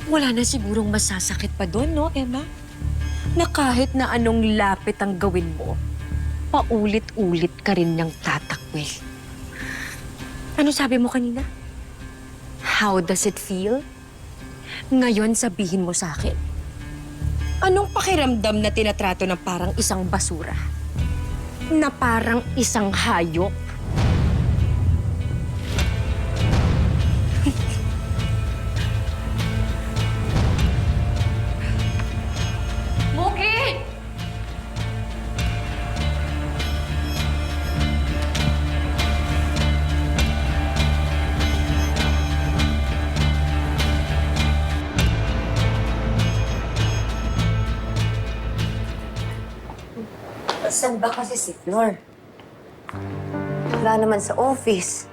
Wala na sigurong masasakit pa doon, no, Emma? Na kahit na anong lapit ang gawin mo, paulit-ulit ka rin niyang tatakwil. Ano sabi mo kanina? How does it feel? Ngayon sabihin mo sa akin. Anong pakiramdam na tinatrato ng parang isang basura? Na parang isang hayop? Muki! Saan ba kasi si Flor? Wala naman sa office.